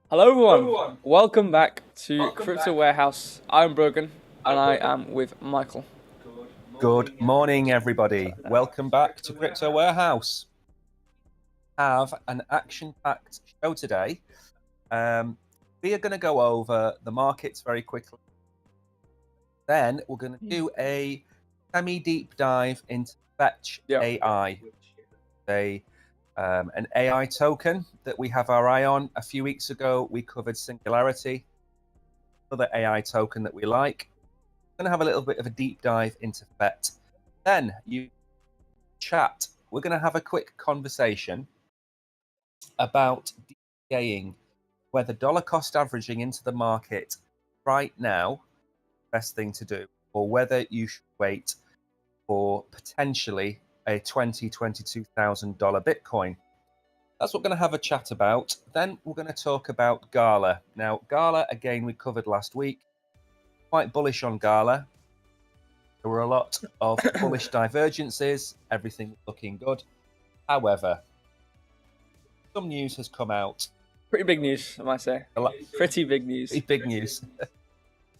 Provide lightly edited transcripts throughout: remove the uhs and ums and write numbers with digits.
Hello everyone, welcome back to Crypto Warehouse. I'm Brogan and I am with Michael. Good morning everybody, welcome back to Crypto Warehouse. Have an action-packed show today. We are going to go over the markets very quickly. Then we're going to do a semi-deep dive into Fetch AI, an AI token that we have our eye on. A few weeks ago, we covered Singularity, another AI token that we like. We're going to have a little bit of a deep dive into FET. Then you chat. We're going to have a quick conversation about DCAing, whether dollar cost averaging into the market right now, best thing to do, or whether you should wait for potentially a $22,000 Bitcoin. that's what we're going to have a chat about. Then we're going to talk about Gala. Now, Gala, again, we covered last week. Quite bullish on Gala. There were a lot of bullish divergences, everything looking good. However, some news has come out. Pretty big news, I might say. Pretty big news. Pretty big news.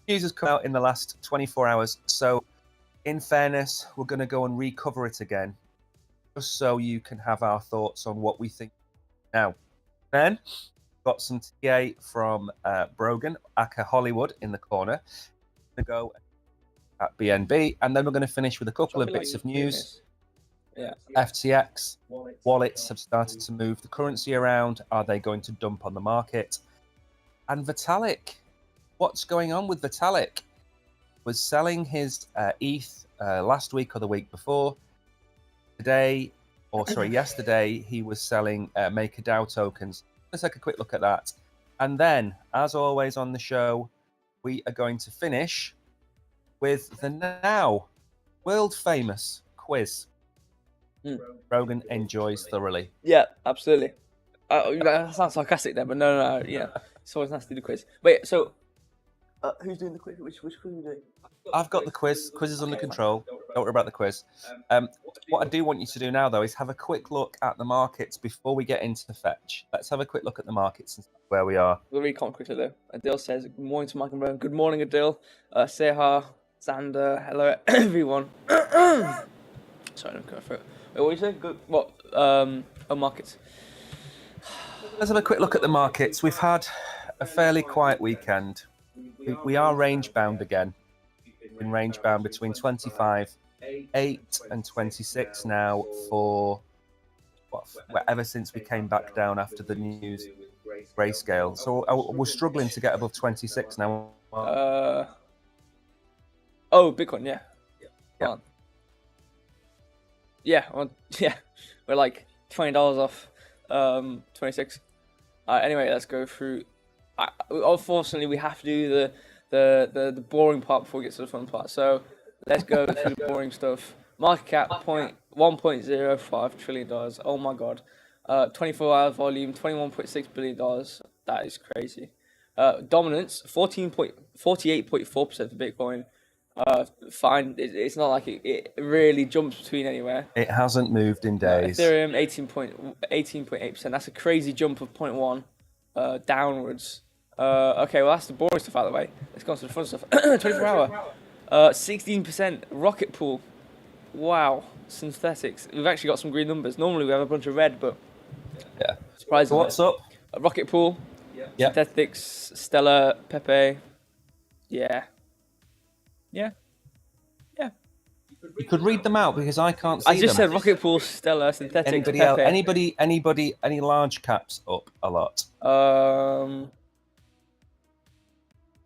News has come out in the last 24 hours. So, in fairness, we're going to go and recover it again, just so you can have our thoughts on what we think. Now, then, got some TA from Brogan, aka Hollywood, in the corner. We're going to go at BNB, and then we're going to finish with a couple of bits of news. Yeah. FTX wallets have started to move the currency around. Are they going to dump on the market? And Vitalik, what's going on with Vitalik? Was selling his ETH last week or the week before. Yesterday, he was selling MakerDAO tokens. Let's take a quick look at that. And then, as always on the show, we are going to finish with the now world famous quiz. Rogan enjoys thoroughly. Yeah, absolutely. That sounds sarcastic there, but no. Yeah, it's always nice to do the quiz. Wait, so who's doing the quiz? Which quiz are you doing? I've got the quiz. Quiz is under control. Don't worry about the quiz. What I do want you to do now, though, is have a quick look at the markets before we get into the fetch. Let's have a quick look at the markets and where we are. We'll read comment quickly, though. Adil says, good morning to Mike and Brian. Good morning, Adil. Seha, Xander, hello, everyone. Sorry, I'm going through it. Wait, what are you saying? Good. What? Markets. Let's have a quick look at the markets. We've had a fairly quiet weekend. We are range bound again. In range bound between 25.8 and 26 now for ever since we came back down after the news grayscale. So we're struggling to get above 26 now. Bitcoin, yeah. We're like $20 off 26. Anyway, let's go through. Unfortunately, we have to do the boring part before we get to the fun part. So let's go through the boring stuff. Market cap $1.05 trillion. Oh my god. 24-hour volume $21.6 billion. That is crazy. Dominance 48.4% for Bitcoin. Fine. It's not like it really jumps between anywhere. It hasn't moved in days. Ethereum 18.8%. That's a crazy jump of 0.1 downwards. Okay, well that's the boring stuff out of the way. Let's go on to the fun stuff. 24-hour. 16% Rocket Pool. Wow. Synthetics. We've actually got some green numbers. Normally we have a bunch of red, but yeah. Surprisingly. So what's up? Rocket Pool. Yep. Synthetics. Stellar. Pepe. Yeah. You could read them out because I can't see them. I just said Rocket Pool, Stellar, Synthetics, Anybody Pepe. else? Any large caps up a lot?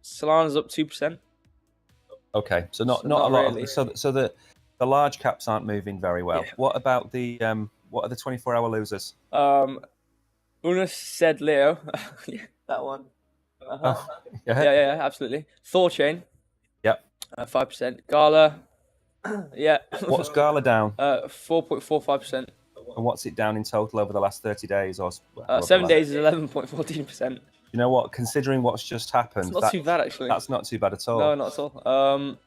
Solana's up 2%. Okay, so not a lot. Really. So the large caps aren't moving very well. Yeah. What about the what are the 24-hour losers? Unus said Leo. Yeah, that one. Oh, Yeah, absolutely. Thorchain. Yep. 5%. Gala. Yeah. What's Gala down? 4.45%. And what's it down in total over the last 30 days? Or 7 days is 11.14%. You know what? Considering what's just happened, It's not too bad actually. That's not too bad at all. No, not at all.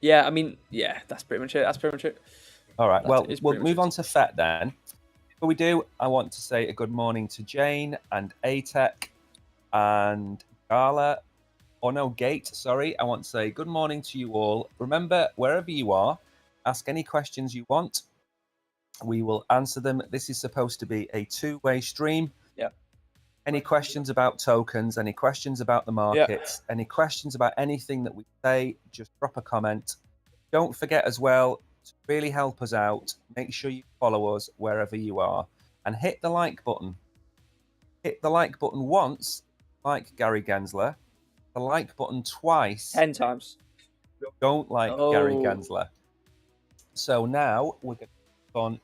Yeah, I mean, yeah, that's pretty much it. All right. Well, we'll move on to FET then. Before we do, I want to say a good morning to Jane and ATEC and Gala. Or no, Gate, sorry. I want to say good morning to you all. Remember, wherever you are, ask any questions you want. We will answer them. This is supposed to be a two-way stream. Yeah. Any questions about tokens, any questions about the markets, any questions about anything that we say, just drop a comment. Don't forget as well, to really help us out, make sure you follow us wherever you are and hit the like button. Hit the like button once, like Gary Gensler. The like button twice. 10 times. Don't like Gary Gensler. So now we're going to go on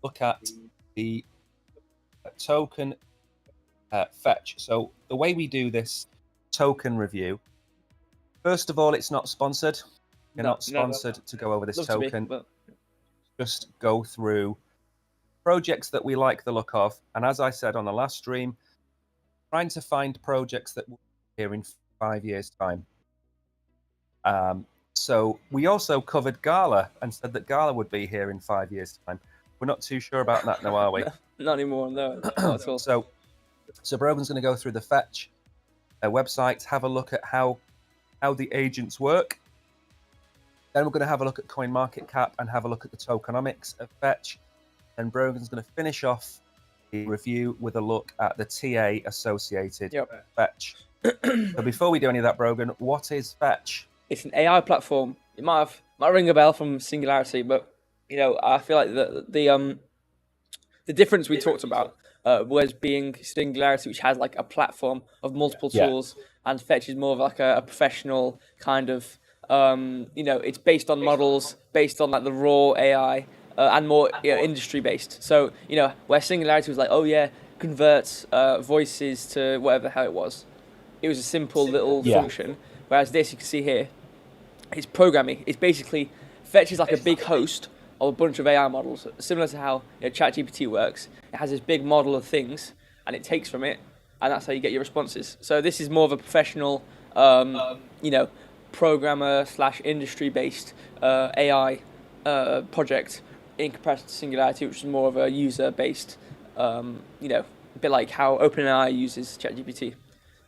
look at the token fetch. So the way we do this token review, first of all, it's not sponsored. You're not sponsored to go over this token. Just go through projects that we like the look of. And as I said on the last stream, trying to find projects that will be here in 5 years' time. So we also covered Gala and said that Gala would be here in 5 years' time. We're not too sure about that now, are we? Not anymore, no. Not at all. So Brogan's going to go through the Fetch websites, have a look at how the agents work. Then we're going to have a look at CoinMarketCap and have a look at the tokenomics of Fetch. And Brogan's going to finish off the review with a look at the TA associated with Fetch. So before we do any of that, Brogan, what is Fetch? It's an AI platform. It might ring a bell from Singularity, but you know, I feel like the difference we talked about was being Singularity, which has like a platform of multiple tools, and Fetch is more of like a professional kind of, you know, it's based on models, based on like the raw AI, and more industry based. So you know, where Singularity was like, oh yeah, converts voices to whatever the hell it was. It was a simple little function. Whereas this, you can see here, it's programming. It's basically, Fetch is like a big host of a bunch of AI models, similar to how ChatGPT works. It has this big model of things, and it takes from it, and that's how you get your responses. So this is more of a professional, you know, programmer / industry-based AI project in comparison to Singularity, which is more of a user-based, you know, a bit like how OpenAI uses ChatGPT.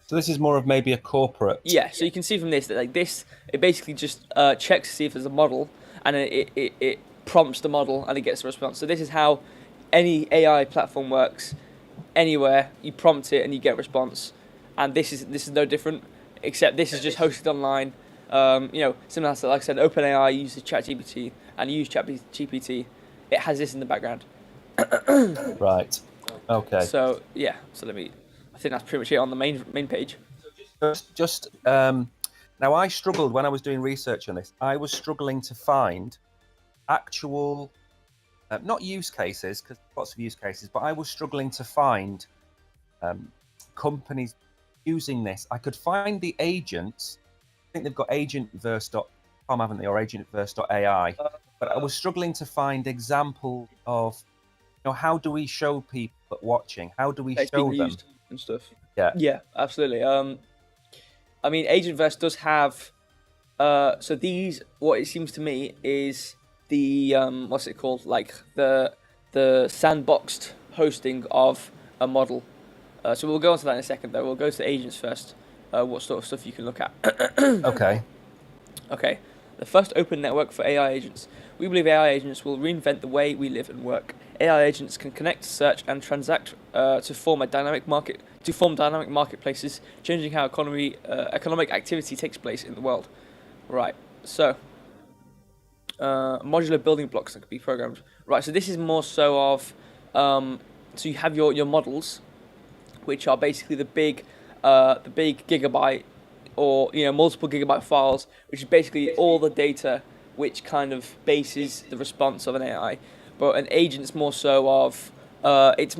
So this is more of maybe a corporate. Yeah, so you can see from this that like this, it basically just checks to see if there's a model, and it prompts the model and it gets a response. So this is how any AI platform works. Anywhere you prompt it and you get a response, and this is no different, except this is just hosted online. You know, similar to, like I said, OpenAI uses ChatGPT, and you use ChatGPT. It has this in the background. Right. Okay. So yeah. So I think that's pretty much it on the main page. Just now, I struggled when I was doing research on this. I was struggling to find actual, not use cases, because lots of use cases, but I was struggling to find companies using this. I could find the agents. I think they've got agentverse.com, haven't they, or agentverse.ai. But I was struggling to find examples of, you know, how do we show people watching? How do we show them? And stuff. Yeah. Yeah, absolutely. I mean, Agentverse does have. So these, what it seems to me is the what's it called? Like the sandboxed hosting of a model. So we'll go on to that in a second. Though we'll go to the agents first. What sort of stuff you can look at. Okay. Okay. The first open network for AI agents. We believe AI agents will reinvent the way we live and work. AI agents can connect, search, and transact to form dynamic marketplaces, changing how economic activity takes place in the world. Right. So, modular building blocks that could be programmed. Right. So this is more so of, so you have your models, which are basically the big gigabyte, or multiple gigabyte files, which is basically all the data which kind of bases the response of an AI. But an agent's more so of it's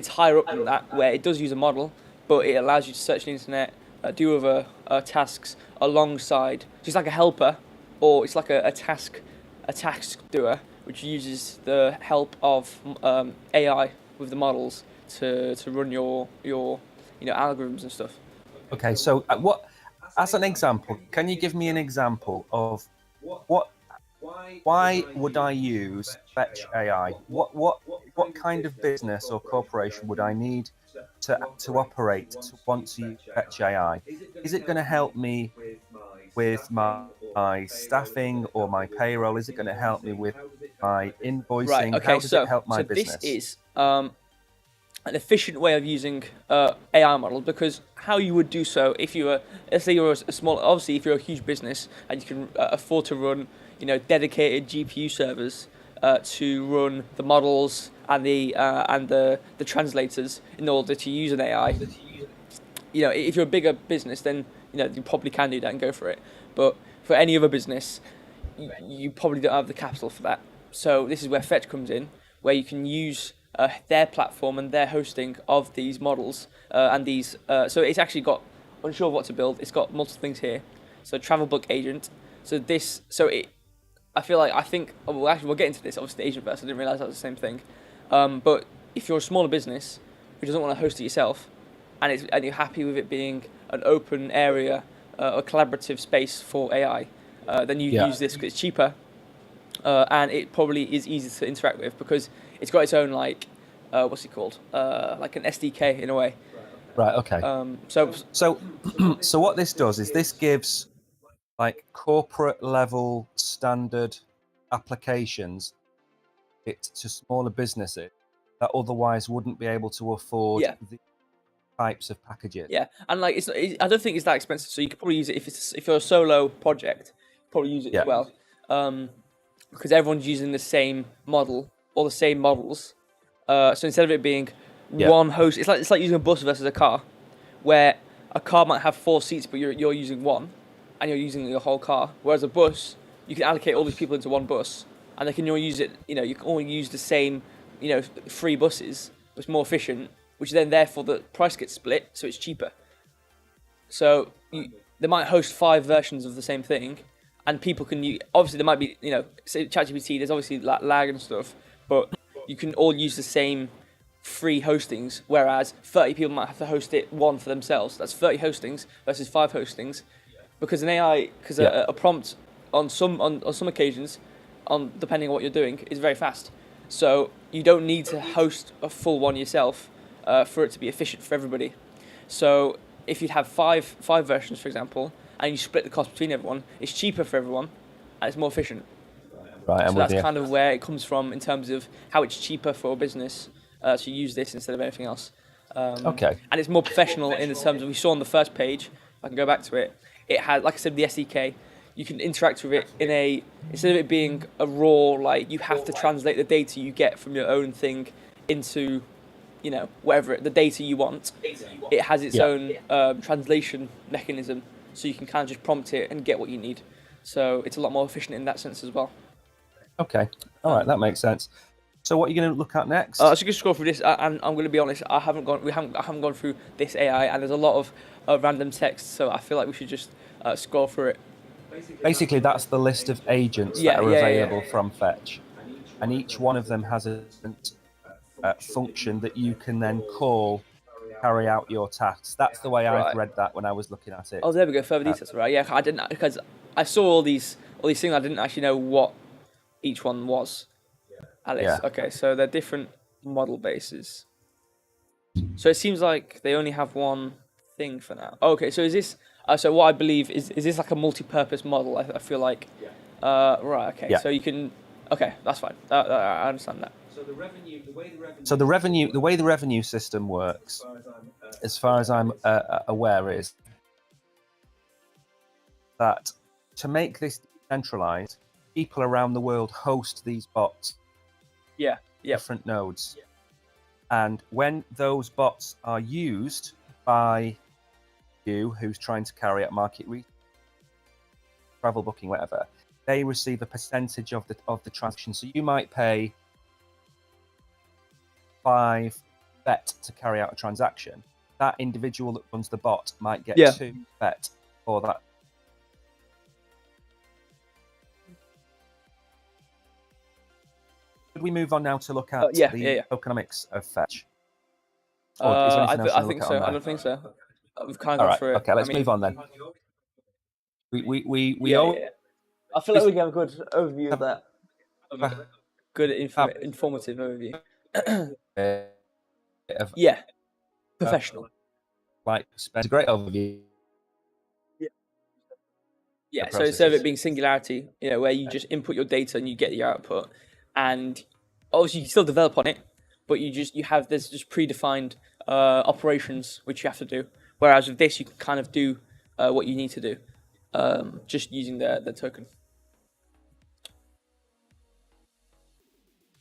higher up than that, where it does use a model, but it allows you to search the internet, do other tasks alongside. So it's like a helper, or it's like a task doer, which uses the help of AI with the models to run your algorithms and stuff. Okay, so as an example, can you give me an example of why would I use Fetch AI? What kind of business or corporation would I need to operate to want to use Fetch AI? Is it going to help me with my staffing or my payroll? Is it going to help me with my invoicing? Right, okay, How does it help my business? This is an efficient way of using AI model, because how you would do so if you were, let's say you're a small, obviously if you're a huge business and you can afford to run dedicated GPU servers to run the models and the translators in order to use an AI. If you're a bigger business, then you probably can do that and go for it. But for any other business, you probably don't have the capital for that. So this is where Fetch comes in, where you can use their platform and their hosting of these models and these. So it's actually got, unsure of what to build. It's got multiple things here. So travel book agent. So I think well, actually we'll get into this. Obviously, the Asian verse. I didn't realize that was the same thing. But if you're a smaller business who doesn't want to host it yourself, and you're happy with it being an open area, a collaborative space for AI, then you use this because it's cheaper, and it probably is easy to interact with because it's got its own like what's it called? Like an SDK in a way. Right. Okay. So what this does is this gives like corporate level standard applications it to smaller businesses that otherwise wouldn't be able to afford the types of packages. Yeah, and like I don't think it's that expensive, so you could probably use it if you're a solo project, probably use it as well, because everyone's using the same model or the same models. So instead of it being one host, it's like using a bus versus a car, where a car might have 4 seats, but you're using one, and you're using your whole car. Whereas a bus, you can allocate all these people into one bus, and they can all use it. You know, you can all use the same, 3 buses. It's more efficient, which then therefore the price gets split, so it's cheaper. So they might host 5 versions of the same thing, and people can obviously there might be say ChatGPT. There's obviously lag and stuff, but you can all use the same free hostings, whereas 30 people might have to host it one for themselves. That's 30 hostings versus 5 hostings, because a prompt on some occasions, depending on what you're doing, is very fast. So you don't need to host a full one yourself for it to be efficient for everybody. So if you'd have five versions, for example, and you split the cost between everyone, it's cheaper for everyone and it's more efficient. Right, so that's kind of where it comes from in terms of how it's cheaper for a business to use this instead of anything else. Okay. And it's more professional in the terms of, we saw on the first page, I can go back to it, it had, like I said, the SDK. You can interact with it instead of it being a raw, like you have to translate the data you get from your own thing into, whatever the data you want. It has its own translation mechanism, so you can kind of just prompt it and get what you need. So it's a lot more efficient in that sense as well. Okay, all right, that makes sense. So what are you going to look at next? So just scroll through this, and I'm going to be honest, I haven't gone through this AI, and there's a lot of random text, so I feel like we should just scroll through it. Basically, that's the list of agents that are available from Fetch, and each one of them has a function that you can then call carry out your tasks. That's the way I've read that when I was looking at it. Oh, there we go. Further details, right? Yeah, I didn't, because I saw all these things. I didn't actually know what each one was. Alex. Yeah. Okay, so they're different model bases. So it seems like they only have one thing for now. Okay, so is this? So what I believe is this like a multi-purpose model? I feel like. Right. Okay. Yeah. So you can. Okay, that's fine. I understand that. So the way the revenue system works, as far as I'm aware, is that to make this decentralized, people around the world host these bots. Yeah. Different nodes. Yeah. And when those bots are used by you, who's trying to carry out market research, travel booking, whatever, they receive a percentage of the transaction. So you might pay 5 FET to carry out a transaction. That individual that runs the bot might get 2 FET for that. Should we move on now to look at the tokenomics of Fetch? I think so. I don't think so. We've kind of gone through it. Okay, let's move on then. We I feel like we have a good overview of that. Good informative overview. Professional. Like, it's a great overview. Yeah, so instead of it being singularity, where you just input your data and you get your output, and obviously you can still develop on it, but there's just predefined operations which you have to do. Whereas with this, you can kind of do what you need to do, just using the token.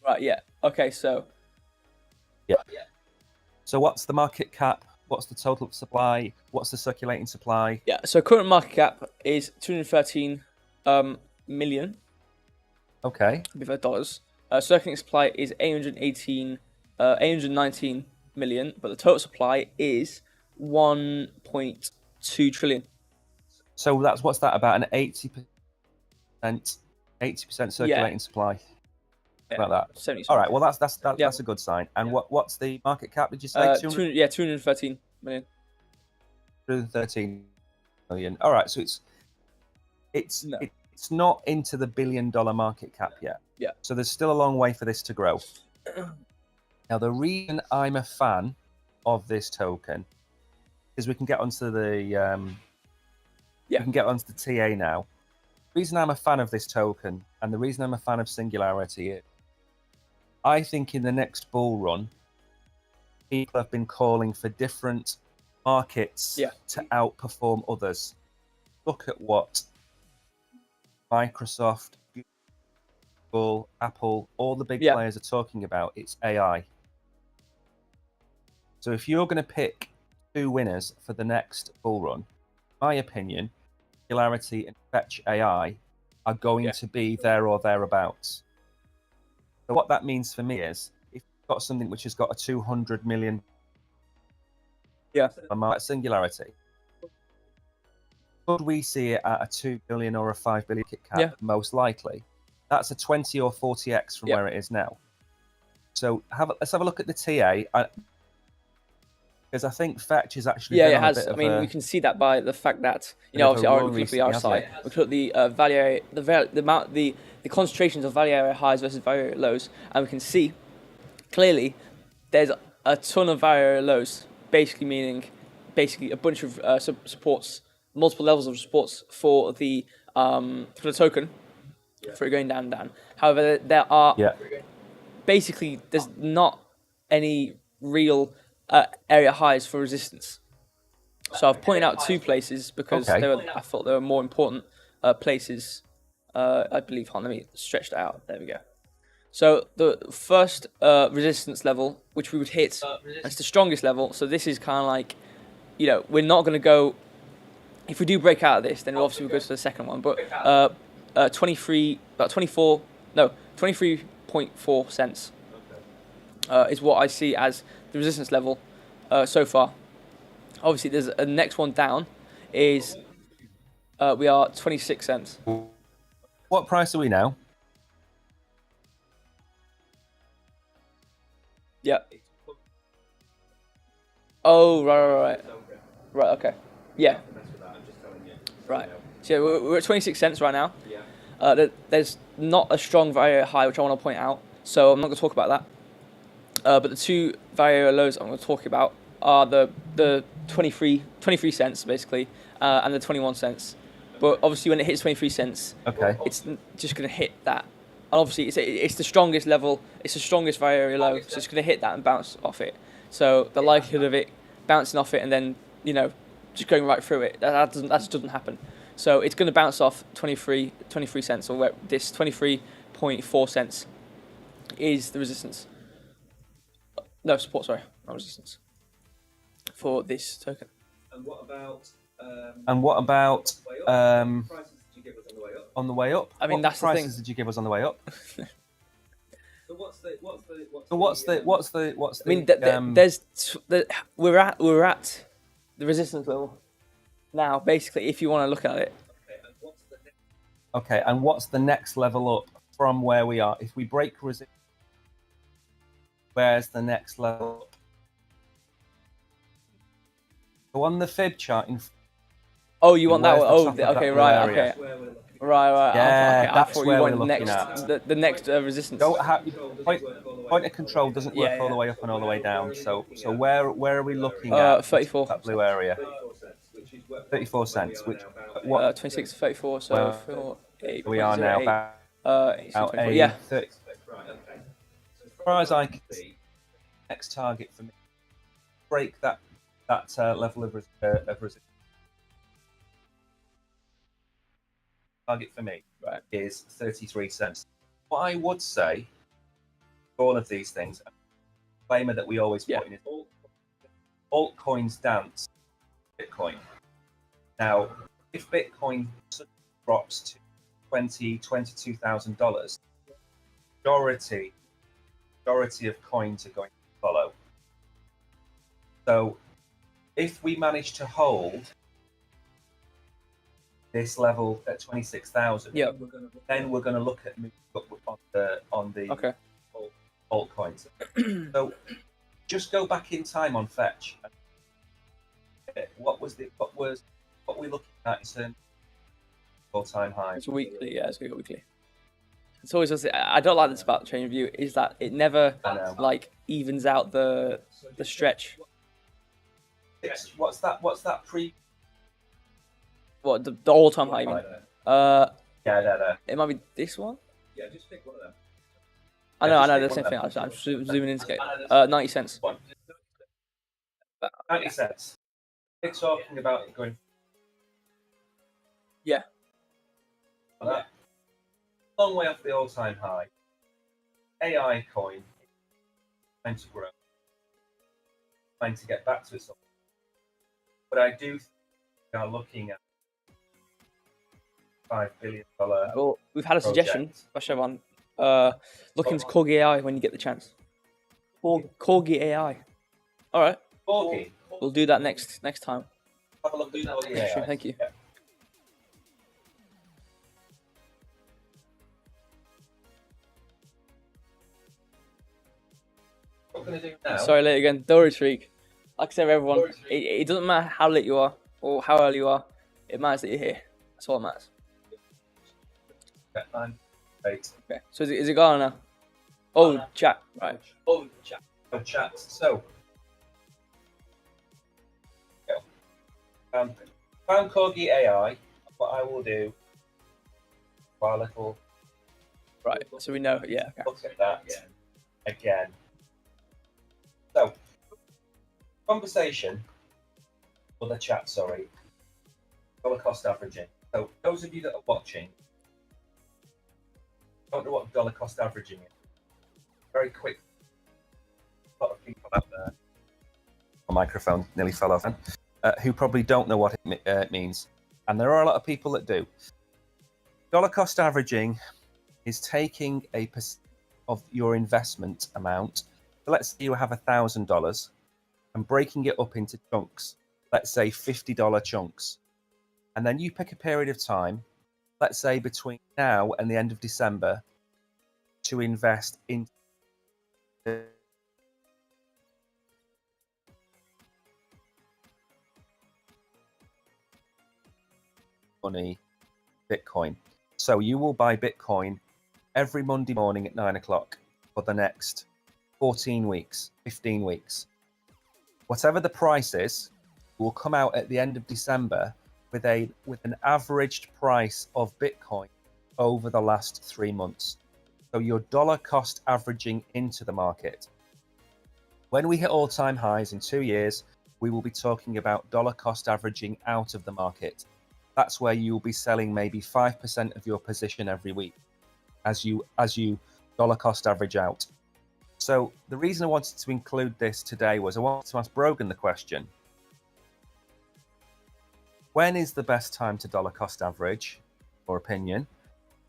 Right. Yeah. Okay. So. Yeah. So what's the market cap? What's the total supply? What's the circulating supply? Yeah. So current market cap is 213 million. Okay. $. Circulating supply is 819 million, but the total supply is 1.2 trillion. So what's that, about an 80% 80% circulating supply. Yeah, About that. 70. All right. Well, that's a good sign. And what's the market cap? Did you say 200? 213 million. 213 million. All right. So it's not into the $1 billion market cap yet. Yeah. So there's still a long way for this to grow. Now, the reason I'm a fan of this token is we can get onto the we can get onto the TA now. The reason I'm a fan of this token and the reason I'm a fan of Singularity is I think in the next bull run, people have been calling for different markets to outperform others. Look at what Microsoft, Google, Apple, all the big players are talking about. It's AI. So if you're going to pick 2 winners for the next bull run, in my opinion, Singularity and Fetch AI are going to be there or thereabouts. So what that means for me is, if you've got something which has got a 200 million Singularity, could we see it at a 2 billion or a 5 billion market cap? Most likely. That's a 20 or 40x from where it is now. So let's have a look at the TA. Because I think Fetch is actually it has. I mean, we can see that by the fact that obviously we look at the RSI, we look at the value area, the concentrations of value area highs versus value area lows, and we can see clearly there's a ton of value area lows, meaning a bunch of supports, multiple levels of supports for the token for it going down. However, there are there's not any real area highs for resistance. So I've pointed out 2 places because I thought they were more important places. I believe. Hold on, let me stretch that out. There we go. So the first resistance level, which we would hit, it's the strongest level. So this is kind of like, we're not going to go. If we do break out of this, then obviously we'll go to the second one. But 23.4 cents is what I see as the resistance level so far. Obviously, there's a next one down is we are 26 cents. What price are we now? Yeah. Oh, right. Okay. Yeah. Right. So we're at 26 cents right now. There's not a strong value high, which I want to point out. So I'm not going to talk about that. But the 2 value lows I'm going to talk about are the 23 cents basically, and the 21 cents. But obviously, when it hits 23 cents, it's just going to hit that. And obviously, it's the strongest level. It's the strongest value low, so it's going to hit that and bounce off it. So the likelihood of it bouncing off it and then just going right through it, that just doesn't happen. So it's going to bounce off 23 cents, or where this 23.4 cents is the resistance. No, support, sorry, not resistance for this token. And what about prices did you give us on the way up? I mean, that's the thing. What prices did you give us on the way up? So what's the I mean, we're at the resistance level now, basically, if you want to look at it. Okay, and what's the next level up from where we are? If we break resistance, where's the next level up? So on the fib chart Oh, you want that one? Oh, okay, right, okay. Right. Yeah, okay. that's where we're looking next, at. The next resistance. Point of control doesn't work all the way up and all the way down. So where are we looking at? 34. That blue area. 34 cents. Which what? 26 to 34. So for 8. We are now about 30. Yeah. 30. As far as I can see, next target for me, break that level of resistance. Target for me is 33 cents. What I would say for all of these things, a disclaimer that we always put in is altcoins dance Bitcoin. Now, if Bitcoin drops to $22,000, majority of coins are going to follow. So if we manage to hold this level at 26,000. Yeah. Then we're going to look at moving up on the Okay. altcoins. So just go back in time on Fetch. What we looking at in terms of all-time high? It's weekly. Yeah, it's weekly. It's always just, I don't like this about the trading view is that it never like evens out the stretch. What's that pre? What the all-time high? You mean? Yeah. It might be this one. Yeah, just pick one of them. I know, the same thing. I'm zooming in to get 90 cents. 90 cents. We're talking about it going. Yeah. That. Long way off the all-time high. AI coin trying to grow, trying to get back to itself. But I do think we are looking at $5 billion. Well, we've had a suggestion, Bashavan. Look into Corgi AI when you get the chance. Corgi AI. All right. Corgi. We'll do that next time. Have a look at Corgi AI. Thank you. Yeah. What can I do now? Sorry, late again. Dory Streak. Like I said, everyone, it doesn't matter how late you are or how early you are. It matters that you're here. That's all that matters. Right. Okay. So is it gone now? Oh, chat. Right. Oh, chat. So, found Corgi AI. What I will do, a little. Right. So we know. Yeah. Okay. Look at that again. So, conversation, or the chat, sorry, dollar cost averaging. So, those of you that are watching, don't know what dollar cost averaging is. Very quick. A lot of people out there. My microphone nearly fell off. Who probably don't know what it means, and there are a lot of people that do. Dollar cost averaging is taking a percent of your investment amount. So let's say you have $1,000 and breaking it up into chunks. Let's say $50 chunks, and then you pick a period of time. Let's say between now and the end of December, to invest in money, Bitcoin. So you will buy Bitcoin every Monday morning at 9 o'clock for the next 14 weeks, 15 weeks. Whatever the price is, will come out at the end of December with an averaged price of Bitcoin over the last 3 months. So your dollar cost averaging into the market. When we hit all-time highs in 2 years, we will be talking about dollar cost averaging out of the market. That's where you will be selling maybe 5% of your position every week as you dollar cost average out. So the reason I wanted to include this today was I wanted to ask Brogan the question: when is the best time to dollar cost average, your opinion?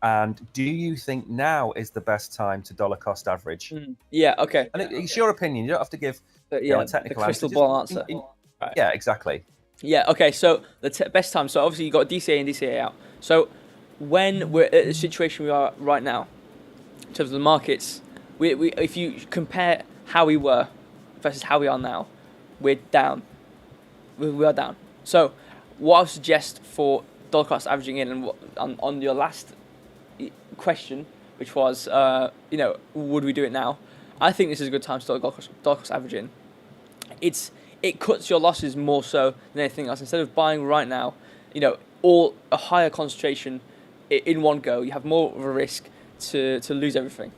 And do you think now is the best time to dollar cost average? Yeah, okay. And it's your opinion. You don't have to give a technical the crystal answer. ball answer. Right. Yeah, exactly. Yeah, okay. So the best time. So obviously you got DCA and DCA out. So when we're at the situation we are right now, in terms of the markets, we if you compare how we were versus how we are now, we're down. We are down. So what I would suggest for dollar cost averaging in, and on your last question, which was, would we do it now? I think this is a good time to start dollar cost averaging. It cuts your losses more so than anything else. Instead of buying right now, all a higher concentration in one go, you have more of a risk to lose everything.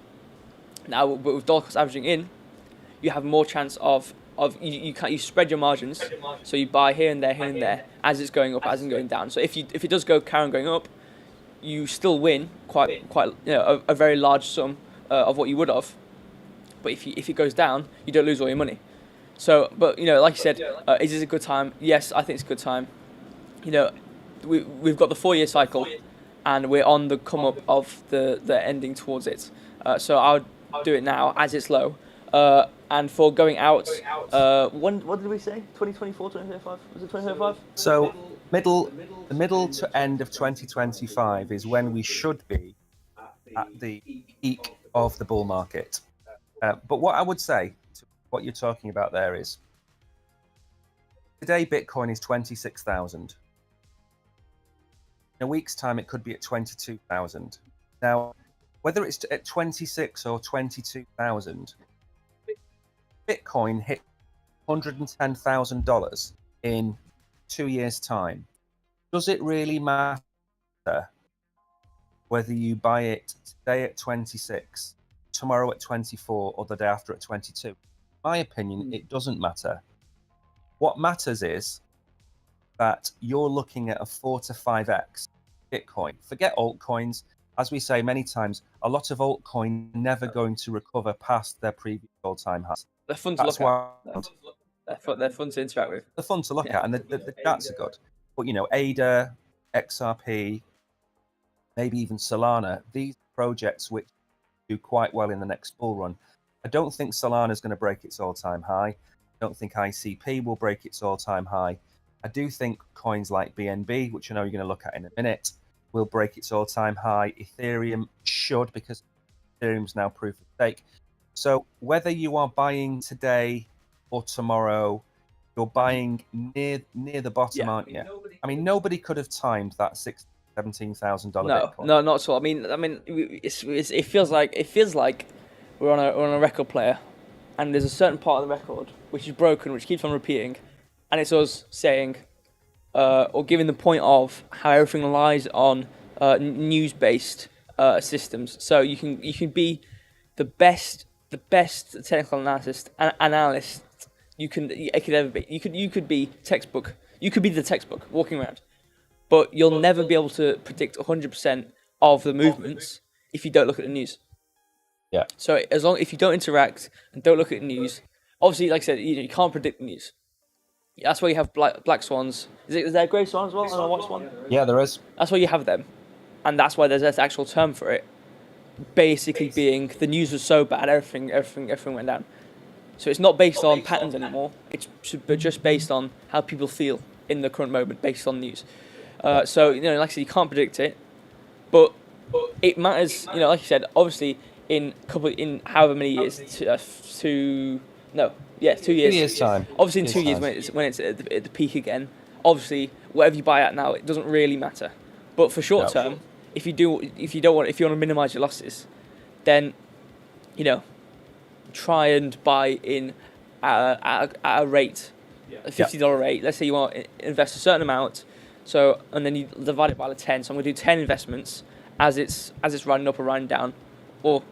Now, with dollar cost averaging in, you have more chance of you spread your margins, so you buy here and there as it's going up, as it's going down. So if it does carry on going up, you still win quite a very large sum of what you would have. But if it goes down, you don't lose all your money. So, but like you said, is this a good time? Yes, I think it's a good time. We've got the 4-year cycle, and we're on the come up of the ending towards it. So I would do it now as it's low. And for going out, what did we say? 2024, 2025? Was it 2025? So the middle to end of 2025 is when we should be at the peak of the bull market. But what I would say to what you're talking about there is today Bitcoin is 26,000. In a week's time, it could be at 22,000. Now, whether it's at 26 or 22,000, Bitcoin hit $110,000 in 2 years' time. Does it really matter whether you buy it today at 26, tomorrow at 24, or the day after at 22? In my opinion, it doesn't matter. What matters is that you're looking at a 4 to 5x Bitcoin. Forget altcoins. As we say many times, a lot of altcoins never going to recover past their previous all-time highs. They're fun to look at. They're fun to interact with. They're fun to look at, and the charts are good. But, ADA, XRP, maybe even Solana, these projects which do quite well in the next bull run. I don't think Solana is going to break its all-time high. I don't think ICP will break its all-time high. I do think coins like BNB, which I know you're going to look at in a minute, will break its all-time high. Ethereum should, because Ethereum's now proof of stake. So whether you are buying today or tomorrow, you're buying near the bottom, aren't you? I mean, nobody could have timed that $17,000 Bitcoin. No, not at all. I mean, it feels like we're on a record player, and there's a certain part of the record which is broken, which keeps on repeating, and it's us saying, or giving the point of how everything relies on news-based systems. So you can be the best technical analyst you could ever be. You could be textbook. You could be the textbook walking around, but you'll never be able to predict 100% of the movements if you don't look at the news. Yeah. So if you don't interact and don't look at the news, obviously, like I said, you can't predict the news. That's why you have black swans. Is there a grey swan as well? And a white swan? Yeah, there is. That's why you have them, and that's why there's an actual term for it. Basically, being the news was so bad, everything went down. So it's not based on patterns anymore. It's just based on how people feel in the current moment, based on news. So like I said, you can't predict it, but it matters. Like you said, obviously in however many years, 2 years. 2 years time. Obviously, in 2 years when it's at the peak again. Obviously, whatever you buy at now, it doesn't really matter. But for short term, if you want to minimize your losses, then try and buy in at a rate, a $50 rate. Let's say you want to invest a certain amount, and then you divide it by 10. So I'm going to do 10 investments as it's running up or running down, or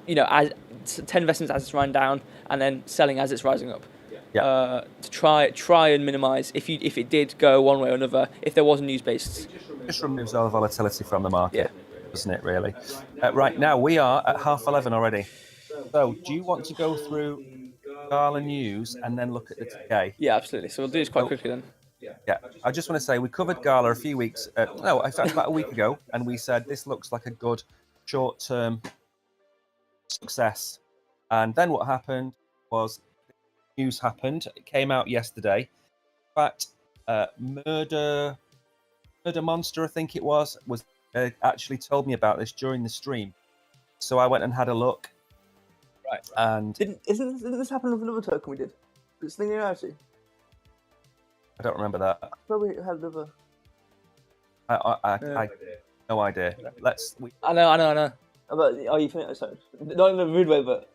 as 10 investments as it's running down, and then selling as it's rising up. To try and minimize if it did go one way or another, if there was news based. Just removes all the volatility from the market, doesn't it? Really. Right now we are at 11:30 already. So, do you want to go through Gala news and then look at the TA? Yeah, absolutely. So we'll do this quite quickly then. Yeah, I just want to say we covered Gala a few weeks. In fact, about a week ago, and we said this looks like a good short-term success. And then what happened was news happened. It came out yesterday. In fact, Murder Monster, I think it was actually told me about this during the stream. So I went and had a look. Right. And didn't this happen with another token we did? Singularity. I don't remember that. Probably had another. I no idea. I know. But you think sorry? Not in a rude way, but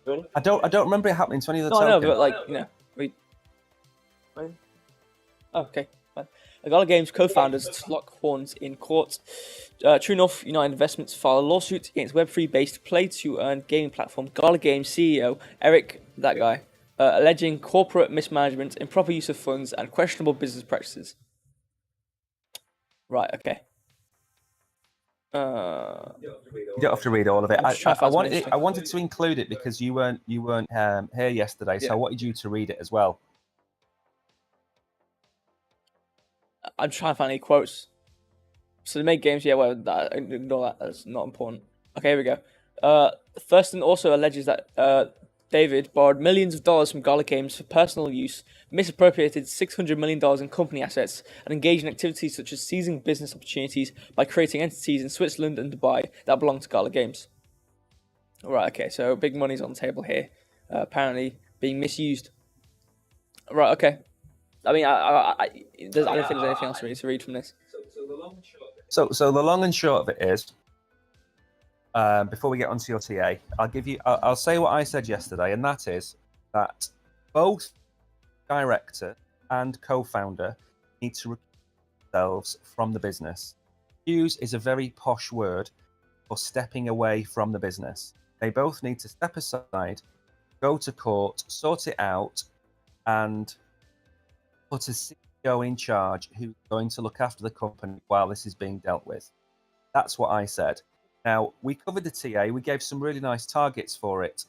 Really? I don't remember it happening to any of the tokens. No, but we. Oh, okay. Fine. Gala Games co-founders lock horns in court. True enough, United Investments filed a lawsuit against Web3-based play-to-earn gaming platform Gala Games CEO Eric, that guy, alleging corporate mismanagement, improper use of funds, and questionable business practices. Right. Okay. You don't have to read all of it. I wanted to include it because you weren't here yesterday, so I wanted you to read it as well. I'm trying to find any quotes. So they make games, ignore that. That's not important. Okay, here we go. Thurston also alleges that David borrowed millions of dollars from Gala Games for personal use, misappropriated $600 million in company assets, and engaged in activities such as seizing business opportunities by creating entities in Switzerland and Dubai that belong to Gala Games. Right, okay, so big money's on the table here. Apparently being misused. Right, okay. I mean, I don't think there's anything else we need to read from this. So the long and short of it is, before we get onto your TA, I'll say what I said yesterday, and that is that both director and co-founder need to recuse themselves from the business. Recuse is a very posh word for stepping away from the business. They both need to step aside, go to court, sort it out, and put a CEO in charge who's going to look after the company while this is being dealt with. That's what I said. Now, we covered the TA, we gave some really nice targets for it.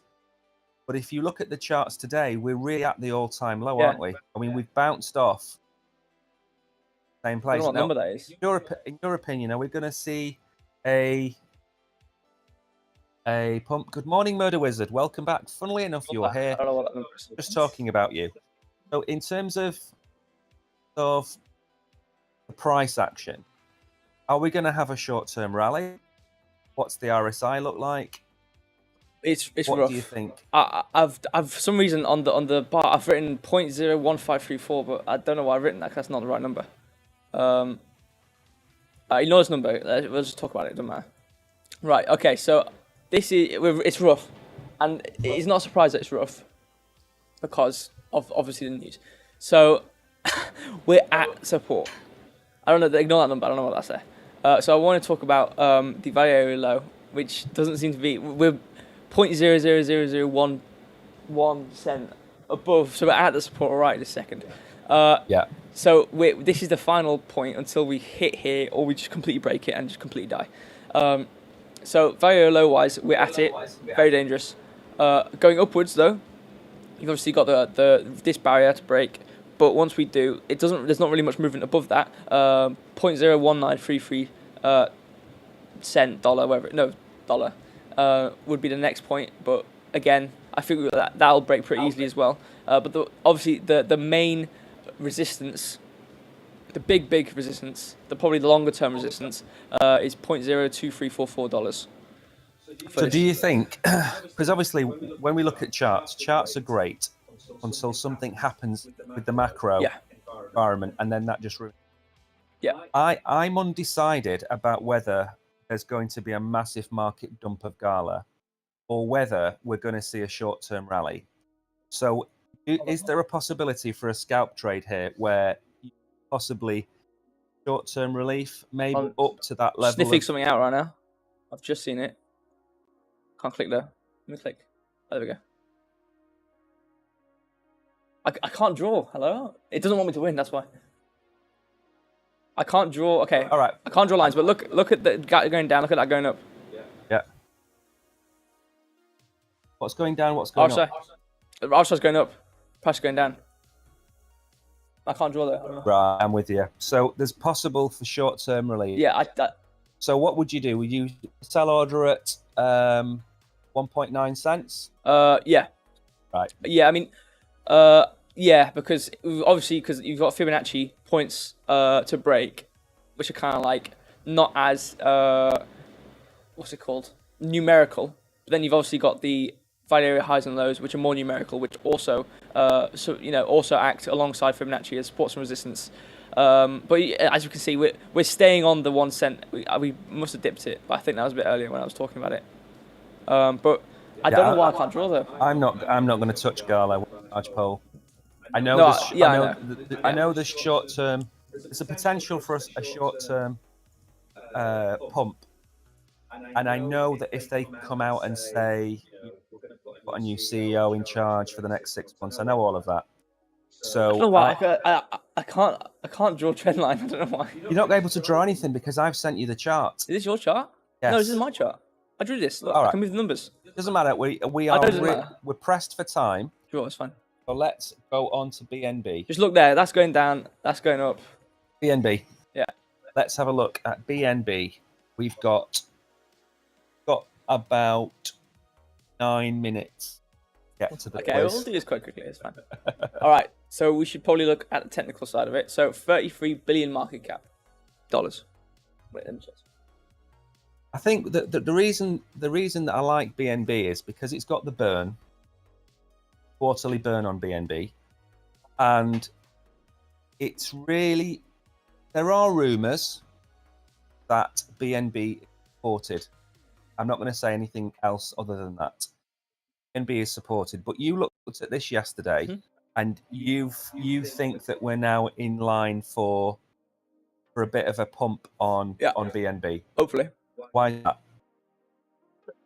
But if you look at the charts today, we're really at the all-time low, aren't we? I mean, we've bounced off same place. I don't know what number that is. In your opinion, are we going to see a pump? Good morning, Murder Wizard. Welcome back. Funnily enough, you're here. I don't know what that number is. Just talking about you. So in terms of the price action, are we going to have a short-term rally? What's the RSI look like? It's what rough. Do you think? I've for some reason on the bar I've written 0.01534, but I don't know why I've written that because that's not the right number. Ignore this number. We'll just talk about it. It doesn't matter. Right. Okay. So it's rough, and it's not a surprise that it's rough because of obviously the news. So we're at support. I don't know. Ignore that number. I don't know what that's there. So I want to talk about the value area low, which doesn't seem to be. We're 0.000011 cent above, so we're at the support right this second. Yeah. So this is the final point until we hit here, or we just completely break it and just completely die. So value area low wise, we're at it. Very dangerous. Going upwards though, you've obviously got this barrier to break. But once we do, there's not really much movement above that. 0.01933 cent dollar would be the next point. But again, I think that'll break pretty easily as well. But obviously the main resistance, the big resistance, probably the longer term resistance, is $0.02344. So do you think? Because obviously, when we look at charts are great until something happens with the macro environment, and then that just ruins. Yeah. I'm undecided about whether there's going to be a massive market dump of Gala, or whether we're going to see a short-term rally. So, is there a possibility for a scalp trade here, where possibly short-term relief, maybe up to that level? Sniffing something out right now. I've just seen it. Can't click there. Let me click. Oh, there we go. I can't draw. Hello? It doesn't want me to win, that's why. I can't draw. Okay. All right. I can't draw lines, but look at the going down. Look at that going up. Yeah. What's going down? What's going up? RSI's going up. Price going down. I can't draw there. Right, I'm with you. So there's possible for short-term relief. Yeah. So what would you do? Would you sell order at 1.9 cents? Yeah. Right. Yeah, I mean, because you've got Fibonacci points to break, which are kind of like not as what's it called, numerical. But then you've obviously got the value area highs and lows, which are more numerical, which also also act alongside Fibonacci as supports and resistance. But as you can see, we're staying on the 1 cent. We must have dipped it, but I think that was a bit earlier when I was talking about it. But I don't know why I can't draw though. I'm not going to touch Gala with a large pole. I know. I know the short term. There's a potential for a short term pump, and I know that if they come out and say we've got a new CEO in charge for the next 6 months, I know all of that. So I don't know why I can't draw a trend line. I don't know why. You're not able to draw anything because I've sent you the chart. Is this your chart? Yes. No, this is my chart. I drew this. Look, all right. I can move the numbers. Doesn't matter. We're pressed for time. Sure, it's fine. So let's go on to BNB. Just look there. That's going down. That's going up. BNB. Yeah. Let's have a look at BNB. We've got about 9 minutes get to the Okay, quiz. we'll do this quite quickly. It's fine. All right, so we should probably look at the technical side of it. So 33 billion market cap, dollars. Wait, let me just. I think that the reason that I like BNB is because it's got the quarterly burn on BNB, and it's really, there are rumours that BNB is supported. I'm not going to say anything else other than that. BNB is supported, but you looked at this yesterday, and you think that we're now in line for a bit of a pump on BNB. Hopefully. Why is that?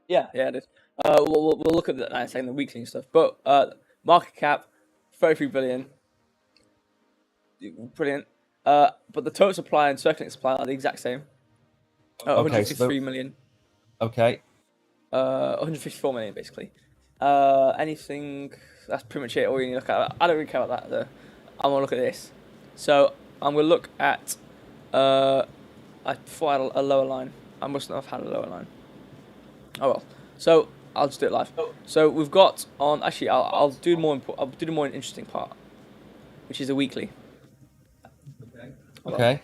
Yeah, it is. We'll look at that in a second, the weekly and stuff. But market cap, 33 billion. Brilliant. But the total supply and circulating supply are the exact same. 153 million. Okay. 154 million, basically. Anything, that's pretty much it. All you need to look at. I don't really care about that, though. I'm going to look at this. So I'm going to look at, I thought I had a lower line. I must not have had a lower line. Oh well. So I'll just do it live. So we've got on, actually I'll do the more interesting part, which is the weekly. Okay.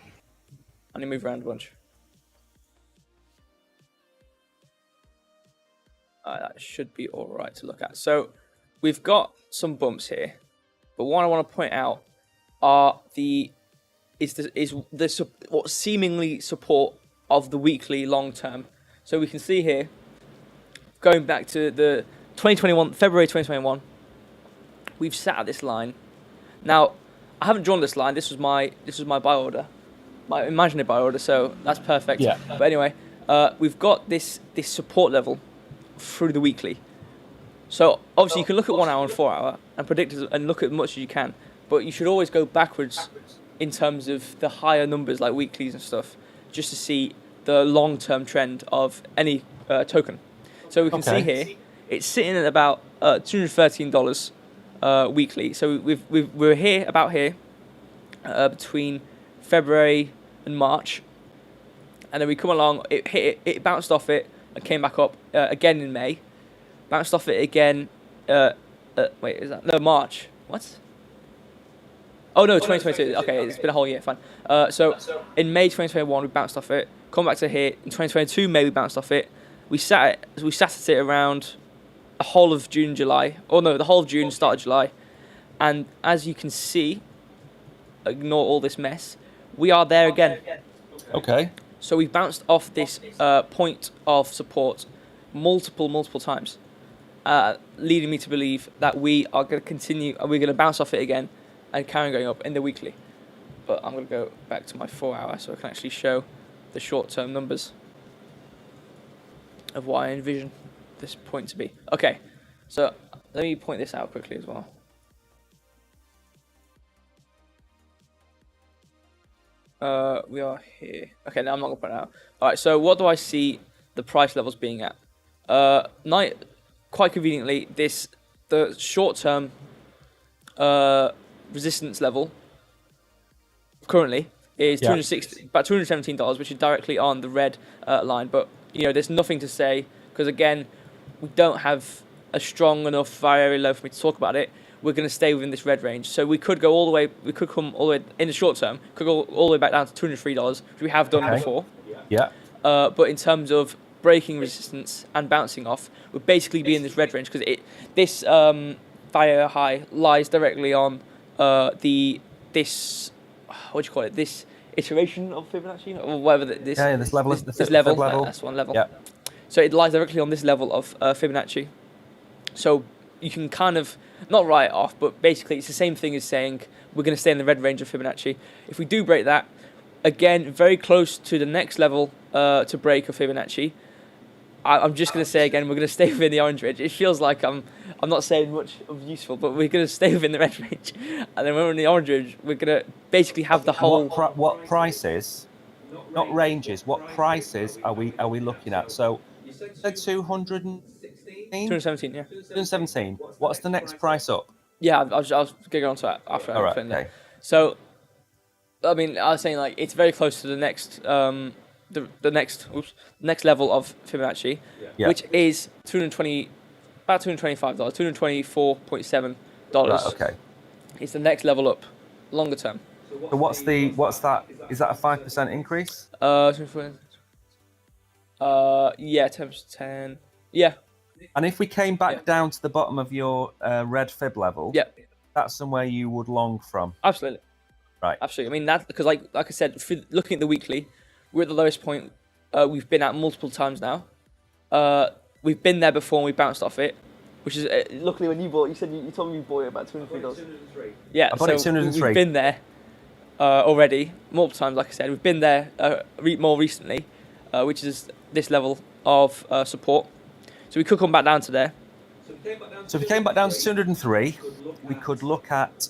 I need to move around a bunch. That should be all right to look at. So we've got some bumps here, but what I want to point out are what seemingly support of the weekly long term. So we can see here, going back to the February 2021, we've sat at this line. Now, I haven't drawn this line. This was my buy order, my imaginary buy order. So that's perfect. Yeah. But anyway, we've got this support level through the weekly. So obviously you can look at 1 hour and 4 hour and predict and look at as much as you can, but you should always go backwards in terms of the higher numbers like weeklies and stuff, just to see the long-term trend of any token. So we can see here, it's sitting at about $213 weekly. So we're here about here between February and March, and then we come along. It bounced off it and came back up again in May. Bounced off it again. Wait, is that no March? What? Oh no, 2022. Okay, it's been a whole year. Fine. So in May 2021, we bounced off it. Come back to here in 2022. May we bounced off it. We sat at it around the whole of June, July. Oh no, the whole of June, start of July. And as you can see, ignore all this mess. We are there again. Okay. So we've bounced off this point of support multiple times, leading me to believe that we are going to continue. We're going to bounce off it again and carry on going up in the weekly. But I'm going to go back to my 4 hour so I can actually show the short-term numbers of what I envision this point to be. Okay, so let me point this out quickly as well. We are here. Okay, now I'm not going to point it out. All right, so what do I see the price levels being at? Quite conveniently, the short-term resistance level currently is about $217, which is directly on the red line. But you know, there's nothing to say because again, we don't have a strong enough very low for me to talk about it. We're going to stay within this red range, so we could go all the way. We could come all the way in the short term. Could go all the way back down to $203, which we have done before. Yeah. But in terms of breaking resistance and bouncing off, we'll basically be in this red range because this fire high lies directly on this what do you call it? This iteration of Fibonacci or whatever this. Yeah, this level. This level. That's one level. Yeah. So it lies directly on this level of Fibonacci. So you can kind of not write it off, but basically it's the same thing as saying we're going to stay in the red range of Fibonacci. If we do break that, again, very close to the next level to break of Fibonacci. I'm just going to say again, we're going to stay within the orange range. It feels like I'm not saying much of useful, but we're going to stay within the red range. And then when we're in the orange range, we're going to basically have the whole... What prices, not ranges, what prices are we looking at? So, you said 217? 217, yeah. 217. What's the next price up? Yeah, I was going to go on to that after. All right, okay. So, I mean, I was saying like it's very close to the next... the next level of Fibonacci, which is 220 about $225, $224.7. Right. Okay. It's the next level up, longer term. So what's that? Is that a 5% increase? Yeah, 10%. Yeah. And if we came back down to the bottom of your red fib level, Yeah. that's somewhere you would long from. Absolutely. Right. Absolutely. I mean, that because like I said, looking at the weekly, we're at the lowest point we've been at multiple times now. We've been there before and we bounced off it, which is luckily when you bought, you told me you bought it about $203. Yeah, I bought it 203. We've been there already multiple times. Like I said, we've been there more recently, which is this level of support. So we could come back down to there. So if we came back down to 203, we could look at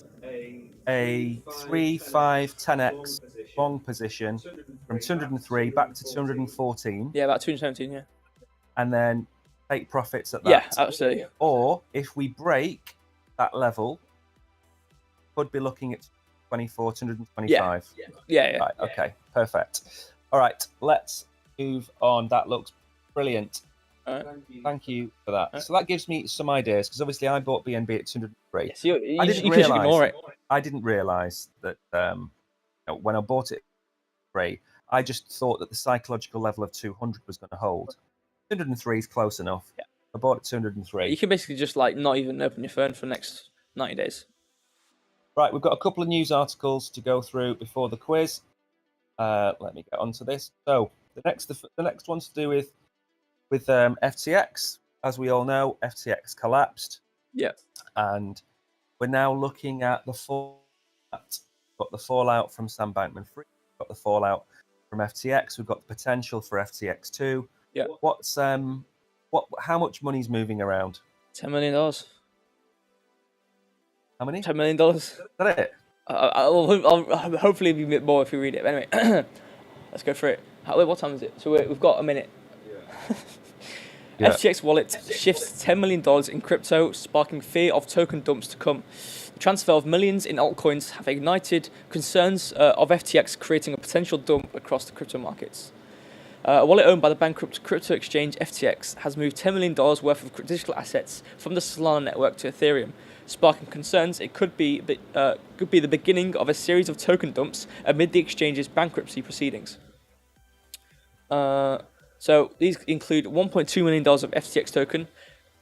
a 3, 5, 10x long position from 203 back to 214. Yeah, about 217. Yeah. And then take profits at that. Yeah, absolutely. Or if we break that level, could be looking at 24, 225. Yeah. Right. Okay. Perfect. All right. Let's move on. That looks brilliant. Thank you for that. So that gives me some ideas because obviously I bought BNB at 203. Yes, I didn't realize that when I bought it, I just thought that the psychological level of 200 was going to hold. 203 is close enough. Yeah. I bought it 203. You can basically just like not even open your phone for the next 90 days. Right, we've got a couple of news articles to go through before the quiz. Let me get onto this. So the next one's to do with FTX. As we all know, FTX collapsed. Yeah. And we're now looking at the fallout. Got the fallout from Sam Bankman-Fried. Got the fallout from FTX. We've got the potential for FTX2. Yeah. How much money's moving around? $10 million. How many? $10 million. Is that it? I'll hopefully be a bit more if you read it. But anyway, let's go for it. Wait, what time is it? So we've got a minute. Yeah. FTX wallet shifts $10 million in crypto, sparking fear of token dumps to come. The transfer of millions in altcoins have ignited concerns of FTX creating a potential dump across the crypto markets. A wallet owned by the bankrupt crypto exchange FTX has moved $10 million worth of digital assets from the Solana network to Ethereum, sparking concerns it could be the beginning of a series of token dumps amid the exchange's bankruptcy proceedings. So these include $1.2 million of FTX token,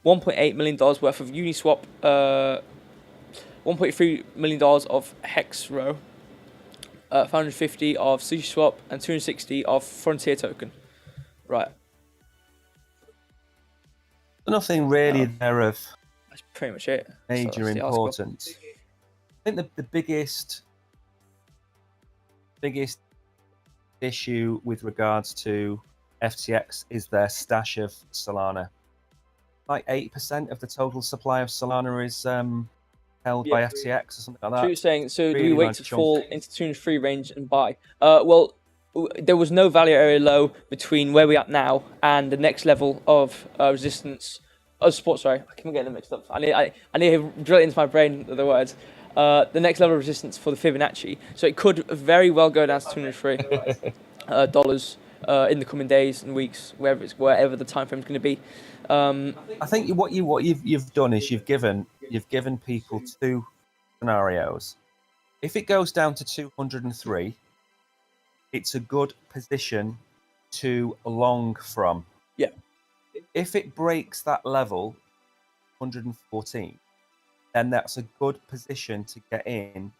$1.8 million worth of Uniswap, $1.3 million of Hexro, 550 of SushiSwap, and 260 of Frontier token. Right. Nothing really there of That's pretty much it. major importance. I think the biggest issue with regards to FTX is their stash of Solana. Like 8% of the total supply of Solana is held by FTX or something like that. So you're saying, so Really do we wait nice to chunk. fall into 203 range and buy? Well, there was no value area low between where we are now and the next level of resistance. Support, sorry. I keep getting them mixed up. I need to drill it into my brain, the words. The next level of resistance for the Fibonacci. So it could very well go down to $203 dollars in the coming days and weeks, wherever the time frame is going to be. I think what you've done is you've given people two scenarios. If it goes down to 203, it's a good position to long from. Yeah. If it breaks that level, 114, then that's a good position to get in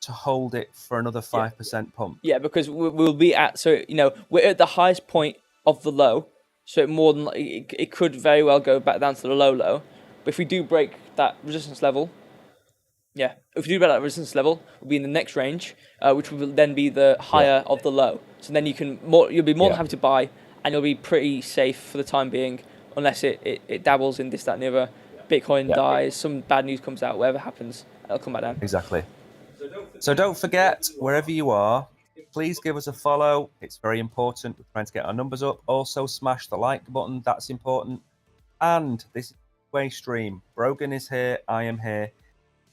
to hold it for another 5% pump. Yeah, because we'll be at, so we're at the highest point of the low, so more than it could very well go back down to the low. But if we do break that resistance level, we'll be in the next range, which will then be the higher of the low. So then you'll be more than happy to buy, and you'll be pretty safe for the time being, unless it dabbles in this, that, and the other. Bitcoin dies, some bad news comes out, whatever happens, it'll come back down. Exactly. So don't forget, wherever you are, please give us a follow. It's very important. We're trying to get our numbers up. Also, smash the like button. That's important. And this is a two-way stream. Brogan is here. I am here.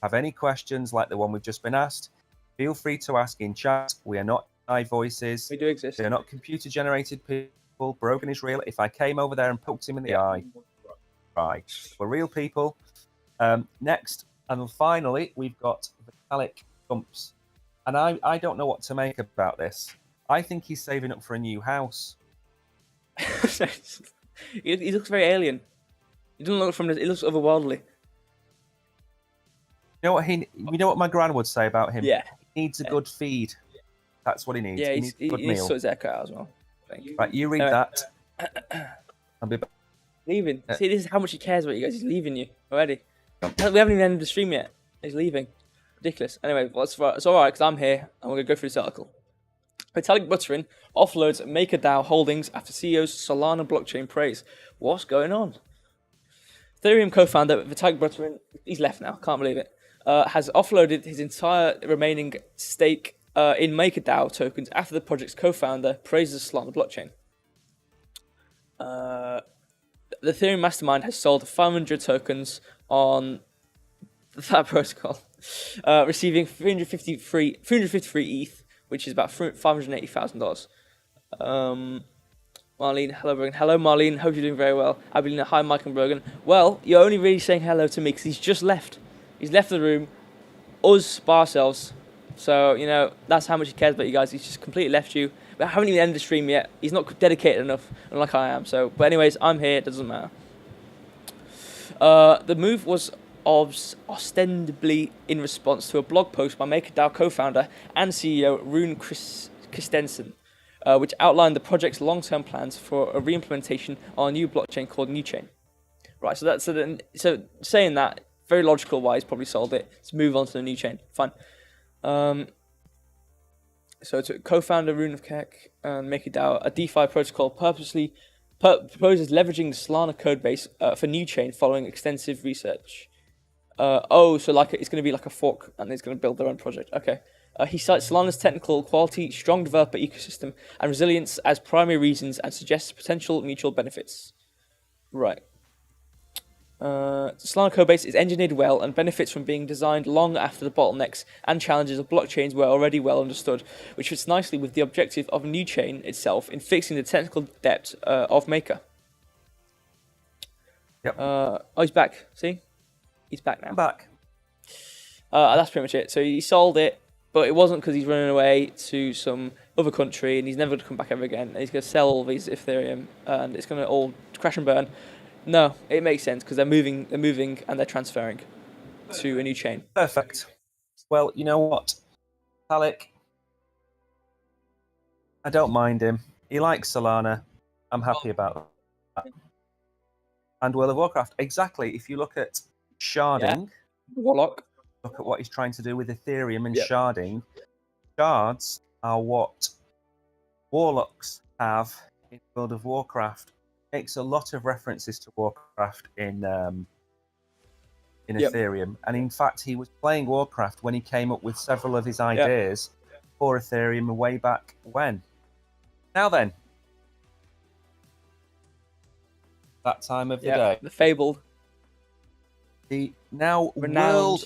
Have any questions like the one we've just been asked, feel free to ask in chat. We are not AI voices. We do exist. They're not computer-generated people. Brogan is real. If I came over there and poked him in the eye, try. We're real people. Next, and finally, we've got Vitalik Pumps. And I don't know what to make about this. I think he's saving up for a new house. He looks very alien. He doesn't look from this. He looks otherworldly. You know what my gran would say about him? Yeah. He needs a good feed. That's what he needs. Yeah, he needs a good he needs to meal. sort his haircut out as well. I think. Right, you read that. I'll be back. Leaving. See, this is how much he cares about you guys. He's leaving you already. We haven't even ended the stream yet. He's leaving. Ridiculous. Anyway, it's alright because I'm here and we're going to go through this article. Vitalik Buterin offloads MakerDAO holdings after CEO's Solana blockchain praise. What's going on? Ethereum co-founder Vitalik Buterin, he's left now, can't believe it, has offloaded his entire remaining stake in MakerDAO tokens after the project's co-founder praises Solana blockchain. The Ethereum mastermind has sold 500 tokens on that protocol, receiving 353 ETH, which is about $580,000. Marlene, hello, Brogan. Hello, Marlene. Hope you're doing very well. Abelina, hi, Mike and Brogan. Well, you're only really saying hello to me because he's just left. He's left the room, us by ourselves. So, you know, that's how much he cares about you guys. He's just completely left you. We haven't even ended the stream yet. He's not dedicated enough, unlike I am. So, but anyways, I'm here. It doesn't matter. The move was ostensibly in response to a blog post by MakerDAO co-founder and CEO Rune Christensen, which outlined the project's long-term plans for a re-implementation on a new blockchain called NewChain. Right, so so saying that, very logical why he's probably sold it. Let's move on to the NewChain. Fine. So to co-founder Rune of Keck and MakerDAO, a DeFi protocol proposes leveraging the Solana codebase for NewChain following extensive research. So like it's going to be like a fork, and it's going to build their own project. Okay. He cites Solana's technical quality, strong developer ecosystem, and resilience as primary reasons, and suggests potential mutual benefits. Right. Solana codebase is engineered well and benefits from being designed long after the bottlenecks and challenges of blockchains were already well understood, which fits nicely with the objective of NewChain itself in fixing the technical debt of Maker. Yep. He's back. See? He's back now. I'm back. That's pretty much it. So he sold it, but it wasn't because he's running away to some other country and he's never going to come back ever again. And he's going to sell all these Ethereum and it's going to all crash and burn. No, it makes sense because they're moving and they're transferring to a new chain. Perfect. Well, you know what? Alec, I don't mind him. He likes Solana. I'm happy about that. And World of Warcraft. Exactly. If you look at sharding, Warlock. Look at what he's trying to do with Ethereum and sharding. Shards are what Warlocks have in World of Warcraft. Makes a lot of references to Warcraft in Ethereum, and in fact, he was playing Warcraft when he came up with several of his ideas for Ethereum way back when. Now then, that time of the day, the fabled, the now renowned,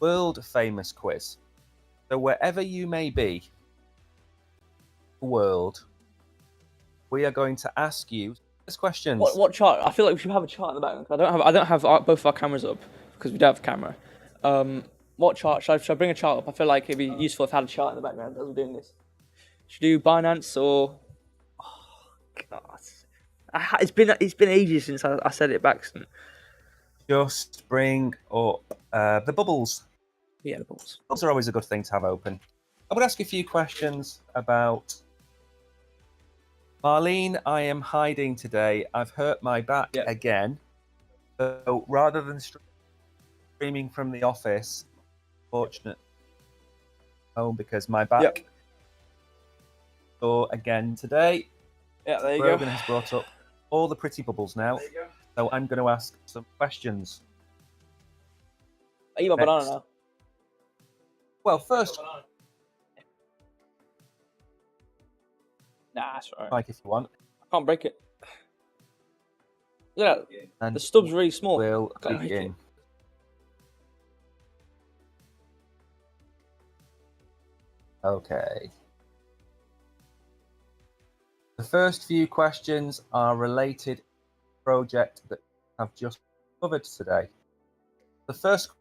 world famous quiz. So wherever you may be, the world. We are going to ask you these questions. What chart? I feel like we should have a chart in the background. I don't have both of our cameras up because we don't have a camera. What chart? Should I bring a chart up? I feel like it'd be useful if I had a chart in the background as we're doing this. Should we do Binance or? Oh, God. It's been ages since I said it back. Just bring up the bubbles. Yeah, the bubbles. Bubbles are always a good thing to have open. I'm going to ask you a few questions about. Marlene, I am hiding today. I've hurt my back again. So rather than streaming from the office, fortunate home because my back sore again today. Yeah, there you Brogan go. has brought up all the pretty bubbles now. So I'm going to ask some questions. Are you my banana now? Well, first, nah, that's alright. like if you want. I can't break it. Look at that. And the stub's really small. We'll begin. Okay. The first few questions are related project that I've just covered today. The first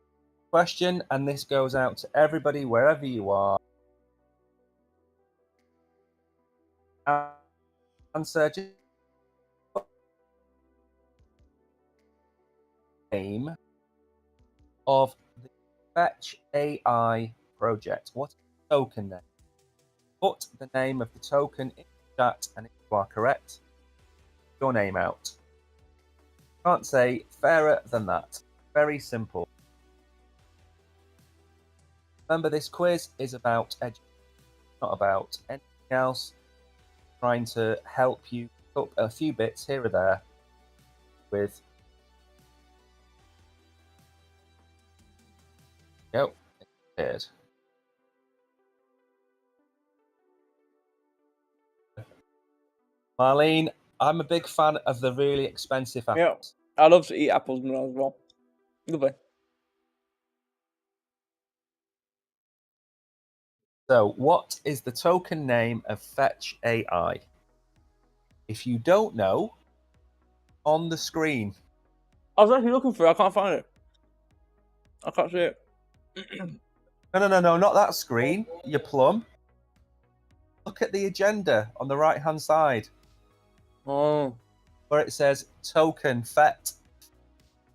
question, and this goes out to everybody wherever you are. Answer name of the Fetch AI project. What is the token name? Put the name of the token in the chat, and if you are correct, your name out. Can't say fairer than that. Very simple. Remember, this quiz is about education, not about anything else. Trying to help you pick up a few bits here or there with. Go. It did. Marlene, I'm a big fan of the really expensive apples. Yeah, I love to eat apples as well. Lovely. So, what is the token name of Fetch AI? If you don't know, on the screen. I was actually looking for it. I can't find it. I can't see it. No, not that screen. You plum. Look at the agenda on the right-hand side, Oh, where it says token FET.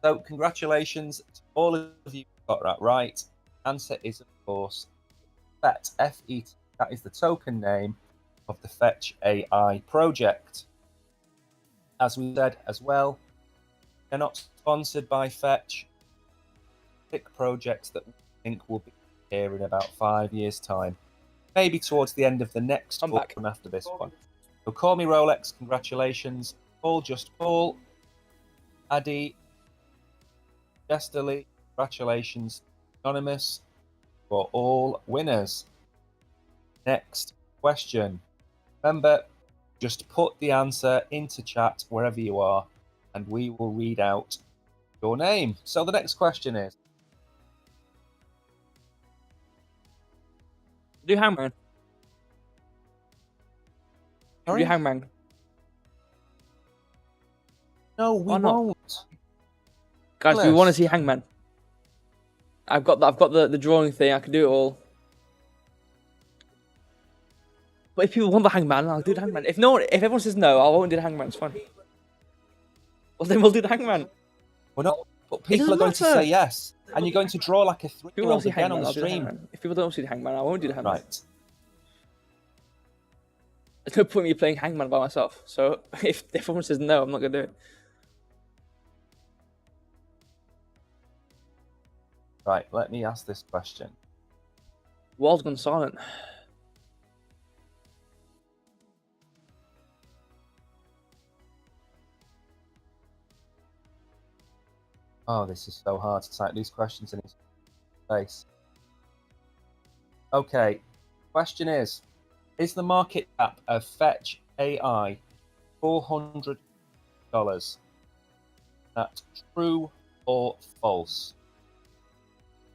So, congratulations to all of you who got that right. Answer is, of course, FET. FET. That is the token name of the Fetch AI project. As we said as well, they're not sponsored by Fetch. Pick projects that we think will be here in about 5 years' time. Maybe towards the end of the next I'm back. one after this one. So call me Rolex, congratulations. Paul, just Paul. Addy, Jesterly, congratulations. Anonymous, for all winners. Next question. Remember, just put the answer into chat wherever you are, and we will read out your name. So the next question is, Do Hangman. sorry? Do Hangman. No, we Why not? won't. Guys, we want to List. see Hangman. I've got the drawing thing. I can do it all. But if people want the Hangman, I'll do the Hangman. If everyone says no, I won't do the Hangman. It's fine. Well, then we'll do the Hangman. We're not, but It people doesn't are going to matter. say yes, and you're going to draw like a If people want three-year-old to see again Hangman, on the I'll do the stream. Hangman. If people don't see the Hangman, I won't do the Hangman. Right. There's no point in me playing Hangman by myself. So if everyone says no, I'm not gonna do it. Right, let me ask this question. World's gone silent. Oh, this is so hard to type these questions in his face. Okay, question is the market cap of Fetch AI $400? That true or false?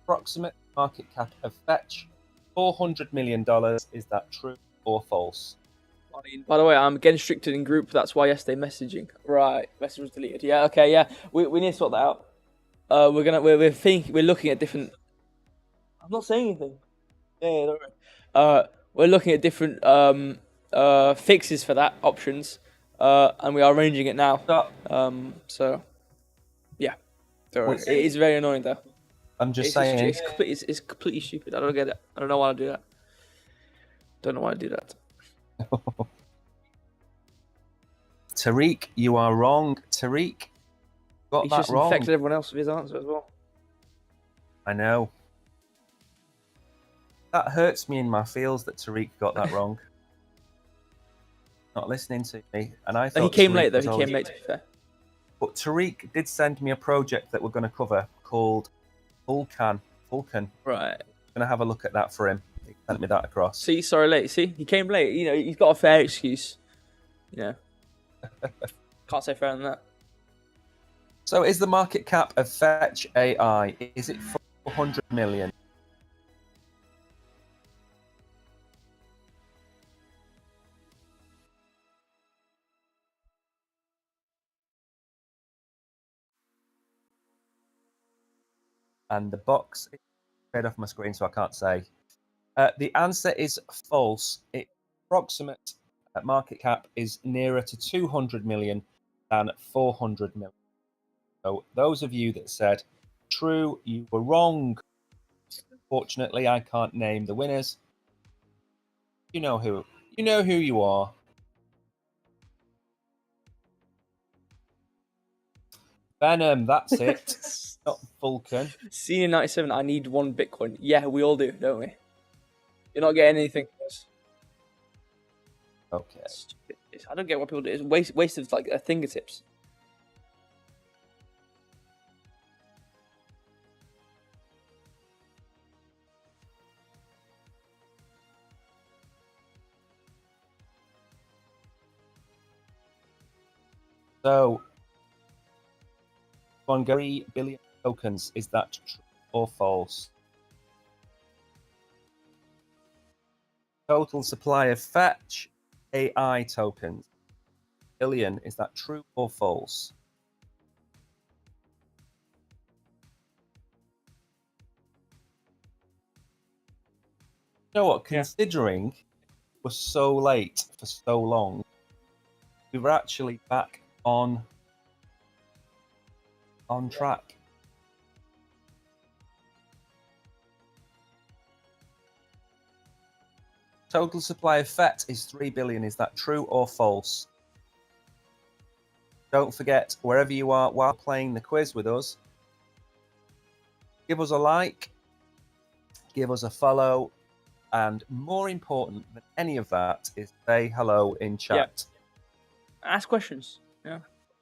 Approximate market cap of Fetch $400 million. Is that true or false? By the way, I'm getting restricted in group. That's why yesterday messaging. Right, message was deleted. Yeah, okay, yeah. We need to sort that out. We're looking at different. I'm not saying anything. Yeah, don't worry. We're looking at different fixes for that options. And we are arranging it now. Stop. So yeah, don't worry. It is very annoying though. I'm just saying. It's completely stupid. I don't get it. I don't know why I do that. Don't know why I do that. Tariq, you are wrong. Tariq got He's that just wrong. infected everyone else with his answer as well. I know. That hurts me in my feels that Tariq got that wrong. Not listening to me, and I thought He came Tariq late though. was He always... came late to be fair. But Tariq did send me a project that we're going to cover called Vulcan. Right. I'm going to have a look at that for him. He sent me that across. See, sorry, late. See, he came late. You know, he's got a fair excuse. You know, can't say fairer than that. So, is the market cap of Fetch AI, is it 400 million? and the box is straight off my screen, so I can't say. The answer is false. Its approximate market cap is nearer to 200 million than 400 million. So those of you that said true, you were wrong. Fortunately, I can't name the winners. You know who you are. Venom, that's it. Not Vulcan. Senior 97, I need 1 Bitcoin. Yeah, we all do, don't we? You're not getting anything from us. Okay. I don't get what people do. It's waste of like fingertips. So, 3 billion tokens. Is that true or false? Total supply of fetch AI tokens. Billion. Is that true or false? You know what? Considering we're so late for so long, we were actually back on track. Total supply of FET is 3 billion. Is that true or false? Don't forget, wherever you are while playing the quiz with us, give us a like, give us a follow, and more important than any of that is say hello in chat. Yeah. Ask questions. Yeah.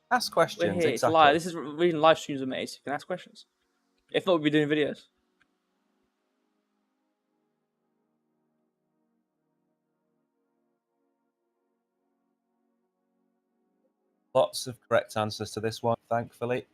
Ask questions. We're here. Exactly. It's live. This is reason live streams are made. So you can ask questions. If not, we'd be doing videos. Lots of correct answers to this one, thankfully.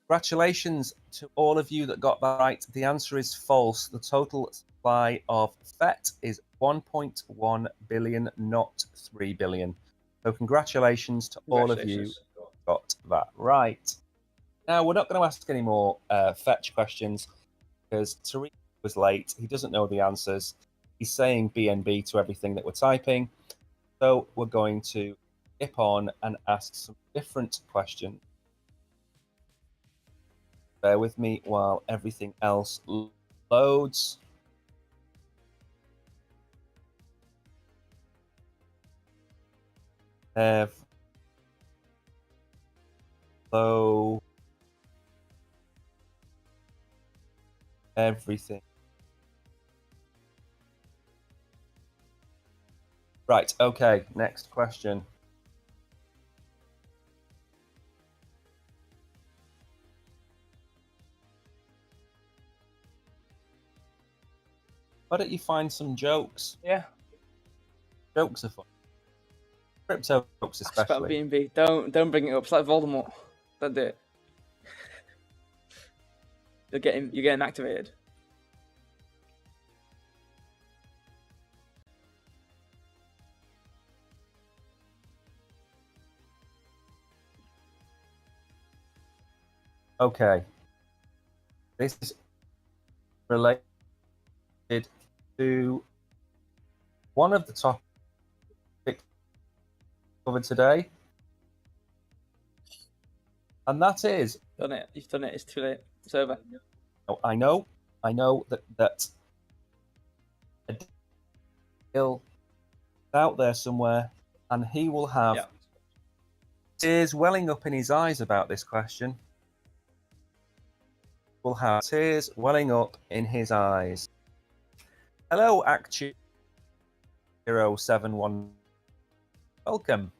Congratulations to all of you that got that right. The answer is false. The total supply of FET is 1.1 billion, not 3 billion. So congratulations to all of you who got that right. Now, we're not going to ask any more fetch questions because Tariq was late. He doesn't know the answers. He's saying BNB to everything that we're typing. So we're going to skip on and ask some different questions. Bear with me while everything else loads. Hello. Everything. Right, okay, next question. Why don't you find some jokes? Yeah. Jokes are fun. Crypto jokes especially. Ask about BNB. Don't bring it up. It's like Voldemort. Don't do it. You're getting activated. Okay. This is related to one of the topics covered today. And that is... Done it. You've done it. It's too late. It's over. I know that a deal out there somewhere, and he will have tears welling up in his eyes about this question. Will have tears welling up in his eyes. Hello, Actu071. Welcome.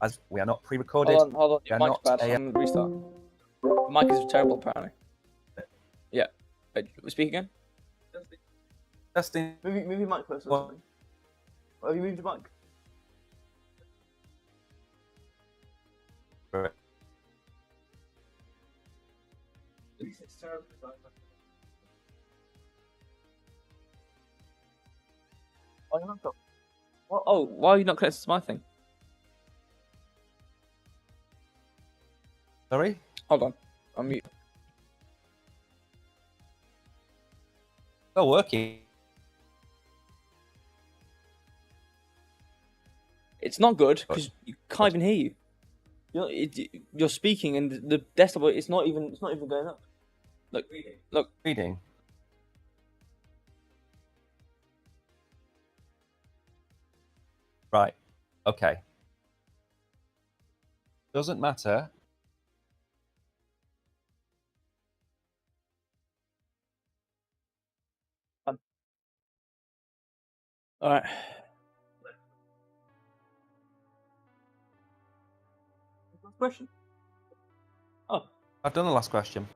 As we are not pre-recorded. Hold on. Your mic's bad. I'm gonna restart. The mic is terrible, apparently. Yeah. Wait, speak again. Testing. Move your mic closer. What? Have you moved your mic? for it. Oh, why are you not connected to my thing? Sorry? Hold on, I'm mute. Still working. It's not good because you can't even hear you. You're speaking and the desktop it's not even going up. Look. Reading. Right. Okay. Doesn't matter. All right. Question. Oh. I've done the last question.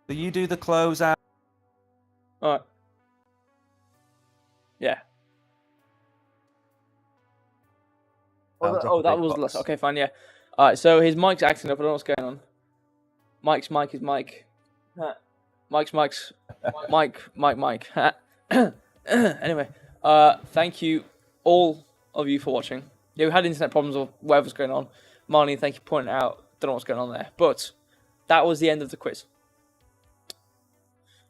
So you do the close out. All right. Yeah. That was the last. Okay, fine. Yeah. All right. So his mic's acting up. I don't know what's going on. Mike's mic is Mike. Mike's Mike. Anyway, thank you all of you for watching. Yeah, we had internet problems or whatever's going on. Marnie, thank you for pointing it out. Don't know what's going on there, but that was the end of the quiz.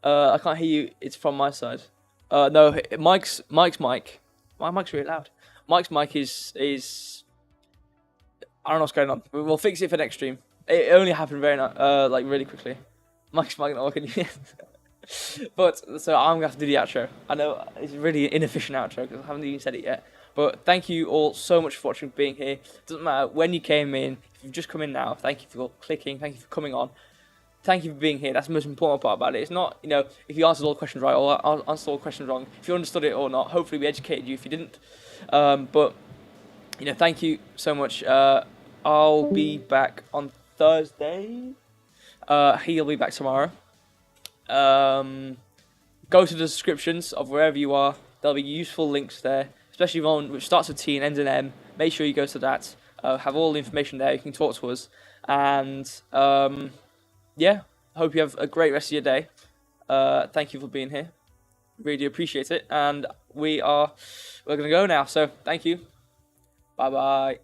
I can't hear you. It's from my side. No, Mike's mic. My mic's really loud. Mike's mic is. I don't know what's going on. We'll fix it for next stream. It only happened like really quickly. Mike's mic not working. But so I'm gonna have to do the outro. I know it's a really inefficient outro because I haven't even said it yet. But thank you all so much for watching, being here. Doesn't matter when you came in. If you've just come in now, thank you for clicking. Thank you for coming on. Thank you for being here. That's the most important part about it. It's not, if you answered all the questions right or answered all the questions wrong. If you understood it or not, hopefully we educated you. If you didn't, but thank you so much. I'll be back on Thursday. He'll be back tomorrow. Go to the descriptions of wherever you are. There'll be useful links there, especially one which starts with T and ends in M. Make sure you go to that. Have all the information there. You can talk to us. And yeah, hope you have a great rest of your day. Thank you for being here. Really appreciate it. And we're gonna go now. So thank you. Bye bye.